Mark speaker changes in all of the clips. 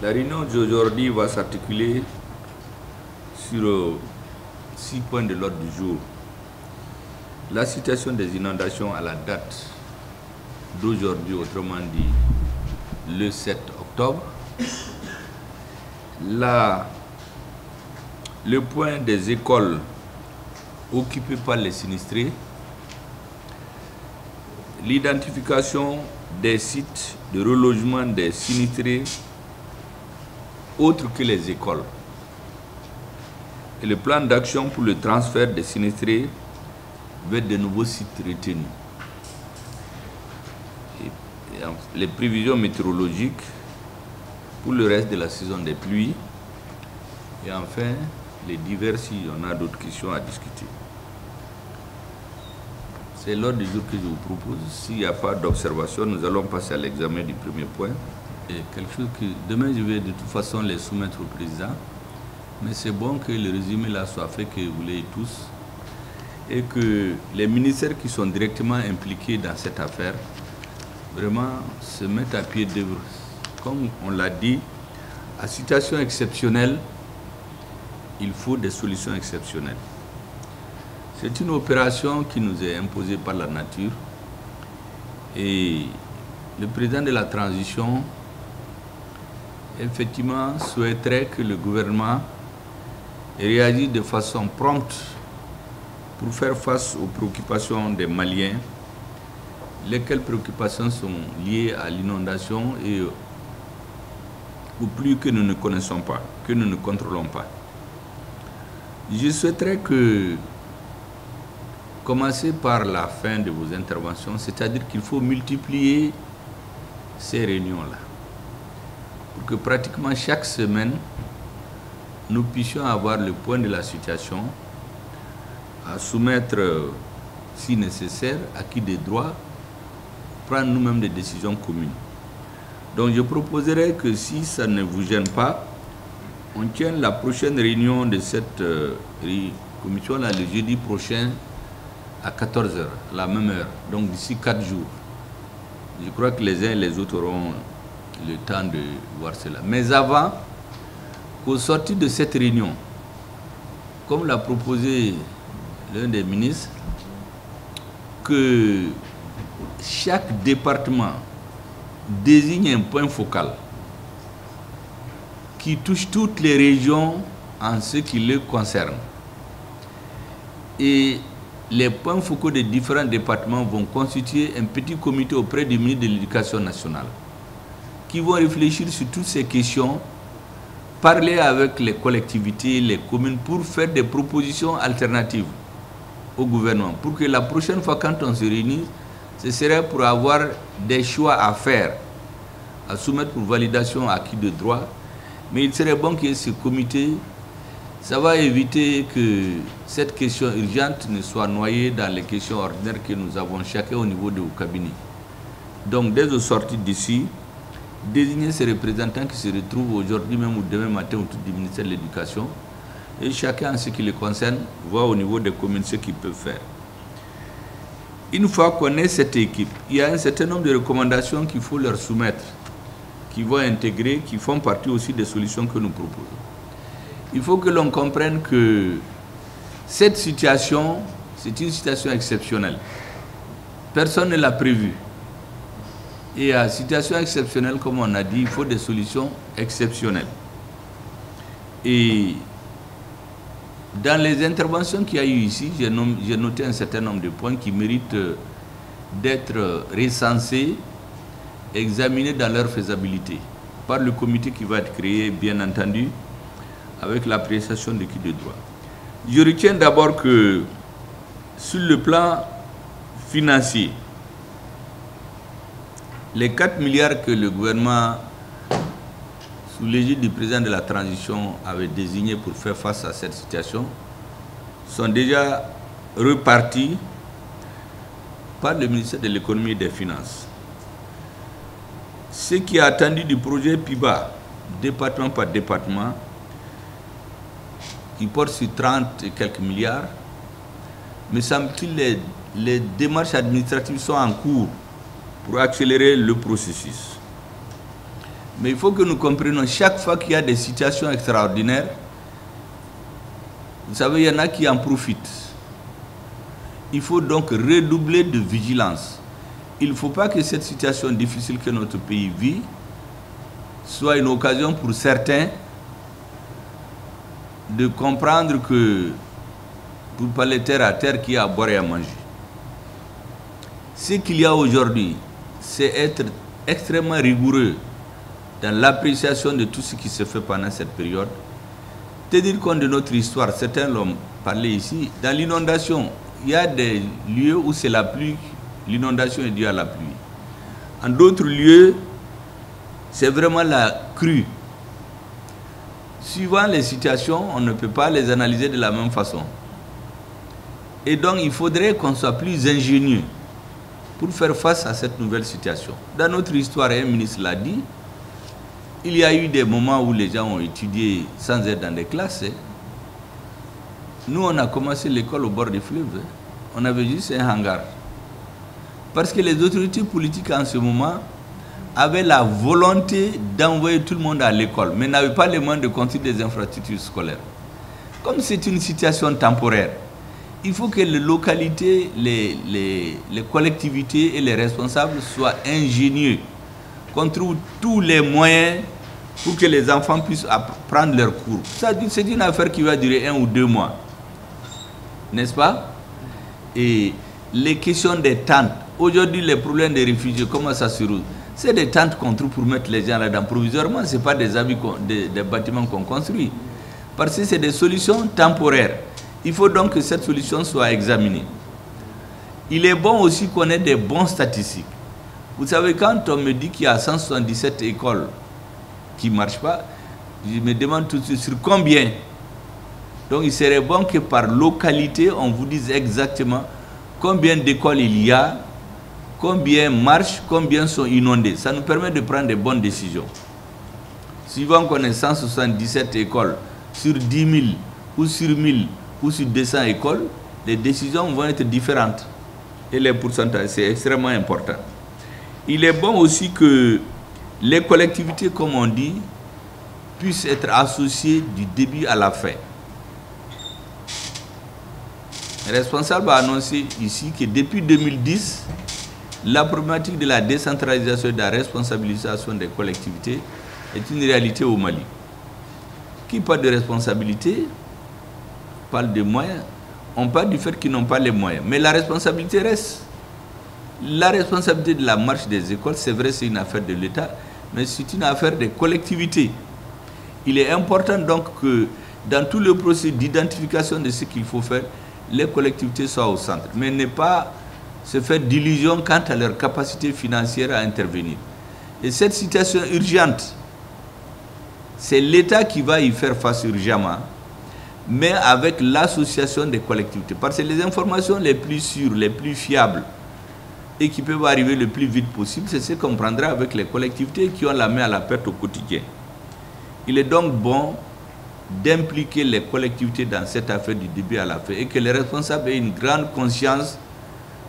Speaker 1: La réunion d'aujourd'hui va s'articuler sur 6 points de l'ordre du jour. La situation des inondations à la date d'aujourd'hui, autrement dit le 7 octobre. Le point des écoles occupées par les sinistrés. L'identification des sites de relogement des sinistrés autres que les écoles. Et le plan d'action pour le transfert des sinistrés vers de nouveaux sites retenus. Et les prévisions météorologiques pour le reste de la saison des pluies. Et enfin, les divers si on a d'autres questions à discuter. C'est l'ordre du jour que je vous propose. S'il n'y a pas d'observation, nous allons passer à l'examen du premier point. Et quelque chose que demain je vais de toute façon les soumettre au président. Mais c'est bon que le résumé là soit fait, que vous l'ayez tous. Et que les ministères qui sont directement impliqués dans cette affaire, vraiment se mettent à pied d'œuvre. Comme on l'a dit, à situation exceptionnelle, il faut des solutions exceptionnelles. C'est une opération qui nous est imposée par la nature et le président de la transition effectivement souhaiterait que le gouvernement réagisse de façon prompte pour faire face aux préoccupations des Maliens, lesquelles préoccupations sont liées à l'inondation et aux pluies que nous ne connaissons pas, que nous ne contrôlons pas. Je souhaiterais commencer par la fin de vos interventions, c'est-à-dire qu'il faut multiplier ces réunions-là, pour que pratiquement chaque semaine, nous puissions avoir le point de la situation, à soumettre, si nécessaire, acquis des droits, prendre nous-mêmes des décisions communes. Donc je proposerais que si ça ne vous gêne pas, on tienne la prochaine réunion de cette commission-là le jeudi prochain, à 14h, la même heure, donc d'ici 4 jours. Je crois que les uns et les autres auront le temps de voir cela. Mais avant, qu'au sortir de cette réunion, comme l'a proposé l'un des ministres, que chaque département désigne un point focal qui touche toutes les régions en ce qui le concerne. Et les points focaux des différents départements vont constituer un petit comité auprès du ministre de l'Éducation nationale qui vont réfléchir sur toutes ces questions, parler avec les collectivités, les communes pour faire des propositions alternatives au gouvernement. Pour que la prochaine fois quand on se réunit, ce serait pour avoir des choix à faire, à soumettre pour validation à acquis de droit. Mais il serait bon que ce comité, ça va éviter que cette question urgente ne soit noyée dans les questions ordinaires que nous avons chacun au niveau de vos cabinets. Donc, dès au sortir d'ici, désigner ces représentants qui se retrouvent aujourd'hui même ou demain matin autour du ministère de l'Éducation et chacun en ce qui le concerne voit au niveau des communes ce qu'ils peuvent faire. Une fois qu'on ait cette équipe, il y a un certain nombre de recommandations qu'il faut leur soumettre, qui vont intégrer, qui font partie aussi des solutions que nous proposons. Il faut que l'on comprenne que cette situation, c'est une situation exceptionnelle. Personne ne l'a prévu. Et à situation exceptionnelle, comme on a dit, il faut des solutions exceptionnelles. Et dans les interventions qu'il y a eu ici, j'ai noté un certain nombre de points qui méritent d'être recensés, examinés dans leur faisabilité, par le comité qui va être créé, bien entendu, avec l'appréciation de qui de droit. Je retiens d'abord que sur le plan financier, les 4 milliards que le gouvernement, sous l'égide du président de la transition, avait désignés pour faire face à cette situation, sont déjà repartis par le ministère de l'économie et des finances. Ce qui est attendu du projet PIBA, département par département, qui porte sur 30 et quelques milliards, me semble-t-il, les démarches administratives sont en cours pour accélérer le processus. Mais il faut que nous comprenions, chaque fois qu'il y a des situations extraordinaires, vous savez, il y en a qui en profitent. Il faut donc redoubler de vigilance. Il ne faut pas que cette situation difficile que notre pays vit soit une occasion pour certains de comprendre que, pour parler terre à terre, qu'il y a à boire et à manger. Ce qu'il y a aujourd'hui, c'est être extrêmement rigoureux dans l'appréciation de tout ce qui se fait pendant cette période. Tenir compte de notre histoire, certains l'ont parlé ici, dans l'inondation, il y a des lieux où c'est la pluie, l'inondation est due à la pluie. En d'autres lieux, c'est vraiment la crue. Suivant les situations, on ne peut pas les analyser de la même façon. Et donc, il faudrait qu'on soit plus ingénieux pour faire face à cette nouvelle situation. Dans notre histoire, un ministre l'a dit, il y a eu des moments où les gens ont étudié sans être dans des classes. Nous, on a commencé l'école au bord des fleuves. On avait juste un hangar. Parce que les autorités politiques en ce moment avaient la volonté d'envoyer tout le monde à l'école, mais n'avaient pas les moyens de construire des infrastructures scolaires. Comme c'est une situation temporaire, il faut que les localités, les collectivités et les responsables soient ingénieux, qu'on trouve tous les moyens pour que les enfants puissent prendre leurs cours. C'est une affaire qui va durer 1 ou 2 mois, n'est-ce pas? Et les questions des tentes, aujourd'hui les problèmes des réfugiés, comment ça se roule? C'est des tentes qu'on trouve pour mettre les gens là-dedans provisoirement, ce n'est pas des bâtiments qu'on construit. Parce que c'est des solutions temporaires. Il faut donc que cette solution soit examinée. Il est bon aussi qu'on ait des bons statistiques. Vous savez, quand on me dit qu'il y a 177 écoles qui ne marchent pas, je me demande tout de suite sur combien. Donc il serait bon que par localité, on vous dise exactement combien d'écoles il y a, combien marchent, combien sont inondées. Ça nous permet de prendre de bonnes décisions. Suivant qu'on ait 177 écoles sur 10 000 ou sur 1000 ou sur 200 écoles, les décisions vont être différentes. Et les pourcentages, c'est extrêmement important. Il est bon aussi que les collectivités, comme on dit, puissent être associées du début à la fin. Le responsable a annoncé ici que depuis 2010, la problématique de la décentralisation et de la responsabilisation des collectivités est une réalité au Mali. Qui parle de responsabilité parle de moyens. On parle du fait qu'ils n'ont pas les moyens. Mais la responsabilité reste. La responsabilité de la marche des écoles, c'est vrai, c'est une affaire de l'État, mais c'est une affaire des collectivités. Il est important donc que dans tout le processus d'identification de ce qu'il faut faire, les collectivités soient au centre. Mais ne pas se faire d'illusions quant à leur capacité financière à intervenir. Et cette situation urgente, c'est l'État qui va y faire face urgemment, mais avec l'association des collectivités. Parce que les informations les plus sûres, les plus fiables, et qui peuvent arriver le plus vite possible, c'est ce qu'on prendra avec les collectivités qui ont la main à la perte au quotidien. Il est donc bon d'impliquer les collectivités dans cette affaire du début à la fin et que les responsables aient une grande conscience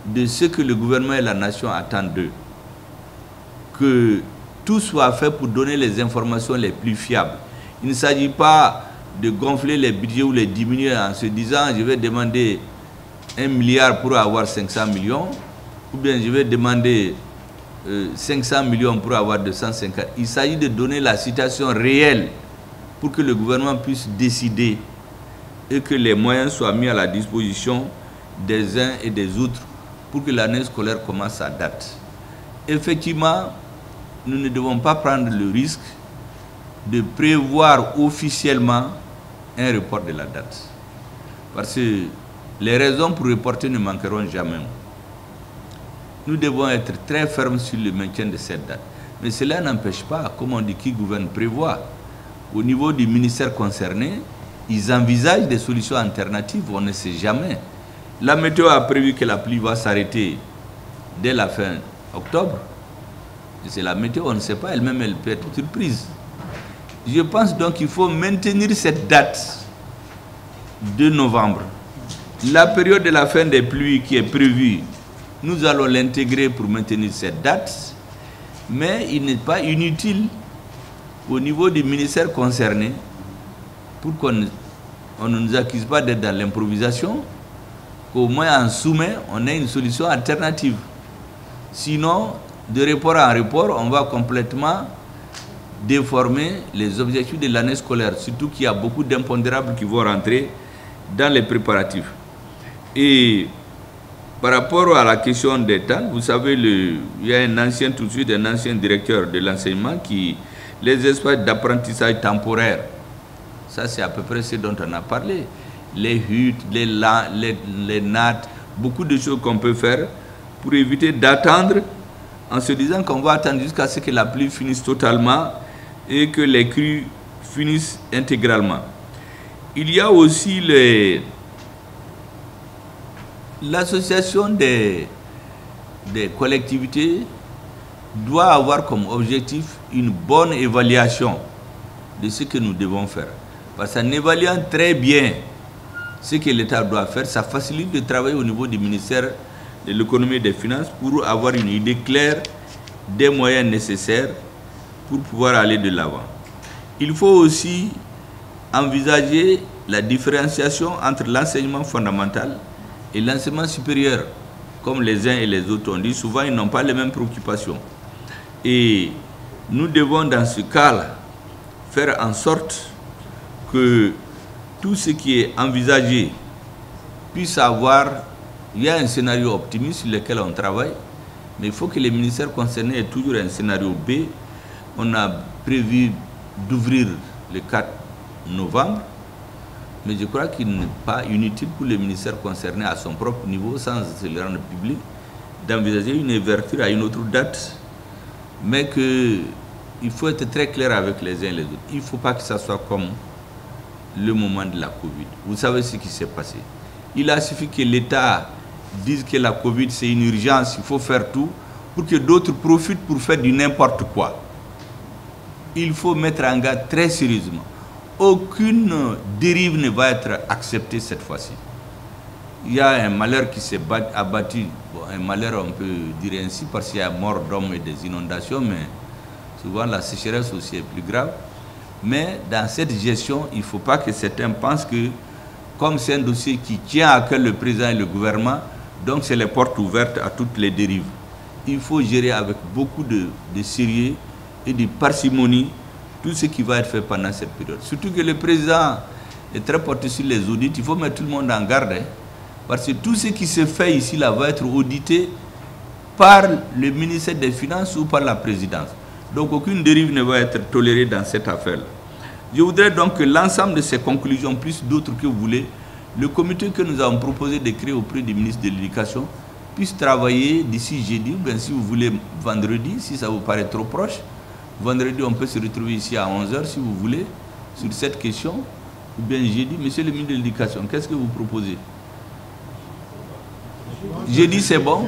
Speaker 1: de ce que le gouvernement et la nation attendent d'eux. Que tout soit fait pour donner les informations les plus fiables. Il ne s'agit pas de gonfler les budgets ou les diminuer en se disant je vais demander 1 milliard pour avoir 500 millions ou bien je vais demander 500 millions pour avoir 250. Il s'agit de donner la situation réelle pour que le gouvernement puisse décider et que les moyens soient mis à la disposition des uns et des autres pour que l'année scolaire commence à date. Effectivement, nous ne devons pas prendre le risque de prévoir officiellement un report de la date. Parce que les raisons pour reporter ne manqueront jamais. Nous devons être très fermes sur le maintien de cette date. Mais cela n'empêche pas, comme on dit, qui gouverne prévoit. Au niveau du ministère concerné, ils envisagent des solutions alternatives, on ne sait jamais. La météo a prévu que la pluie va s'arrêter dès la fin octobre. C'est la météo, on ne sait pas, elle-même elle peut être surprise. Je pense donc qu'il faut maintenir cette date de novembre. La période de la fin des pluies qui est prévue, nous allons l'intégrer pour maintenir cette date, mais il n'est pas inutile au niveau du ministère concerné, pour qu'on ne nous accuse pas d'être dans l'improvisation, qu'au moins en soumet, on ait une solution alternative. Sinon, de report en report, on va complètement déformer les objectifs de l'année scolaire, surtout qu'il y a beaucoup d'impondérables qui vont rentrer dans les préparatifs. Et par rapport à la question des temps, vous savez, il y a un ancien directeur de l'enseignement qui, les espaces d'apprentissage temporaire, ça c'est à peu près ce dont on a parlé, les huttes, les nattes, beaucoup de choses qu'on peut faire pour éviter d'attendre en se disant qu'on va attendre jusqu'à ce que la pluie finisse totalement et que les crues finissent intégralement. Il y a aussi l'association des collectivités doit avoir comme objectif une bonne évaluation de ce que nous devons faire. Parce qu'en évaluant très bien ce que l'État doit faire, ça facilite le travail au niveau du ministère de l'économie et des finances pour avoir une idée claire des moyens nécessaires pour pouvoir aller de l'avant. Il faut aussi envisager la différenciation entre l'enseignement fondamental et l'enseignement supérieur. Comme les uns et les autres ont dit, souvent ils n'ont pas les mêmes préoccupations. Et nous devons dans ce cas-là faire en sorte que tout ce qui est envisagé puisse avoir, il y a un scénario optimiste sur lequel on travaille, mais il faut que les ministères concernés aient toujours un scénario B. On a prévu d'ouvrir le 4 novembre, mais je crois qu'il n'est pas inutile pour les ministères concernés à son propre niveau, sans se le rendre public, d'envisager une ouverture à une autre date, mais qu'il faut être très clair avec les uns et les autres. Il ne faut pas que ça soit comme le moment de la Covid. Vous savez ce qui s'est passé. Il a suffi que l'État dise que la Covid c'est une urgence, il faut faire tout, pour que d'autres profitent pour faire du n'importe quoi. Il faut mettre en garde très sérieusement. Aucune dérive ne va être acceptée cette fois-ci. Il y a un malheur qui s'est abattu, bon, un malheur on peut dire ainsi parce qu'il y a mort d'hommes et des inondations, mais souvent la sécheresse aussi est plus grave. Mais dans cette gestion, il ne faut pas que certains pensent que comme c'est un dossier qui tient à cœur le président et le gouvernement, donc c'est les portes ouvertes à toutes les dérives. Il faut gérer avec beaucoup de sérieux et de parcimonie tout ce qui va être fait pendant cette période. Surtout que le président est très porté sur les audits, il faut mettre tout le monde en garde, hein, parce que tout ce qui se fait ici là va être audité par le ministère des Finances ou par la présidence. Donc aucune dérive ne va être tolérée dans cette affaire-là. Je voudrais donc que l'ensemble de ces conclusions, plus d'autres que vous voulez, le comité que nous avons proposé de créer auprès du ministre de l'Éducation puisse travailler d'ici jeudi, bien si vous voulez vendredi, si ça vous paraît trop proche. Vendredi, on peut se retrouver ici à 11 h si vous voulez, sur cette question. Ou bien jeudi, monsieur le ministre de l'Éducation, qu'est-ce que vous proposez? Jeudi, c'est bon?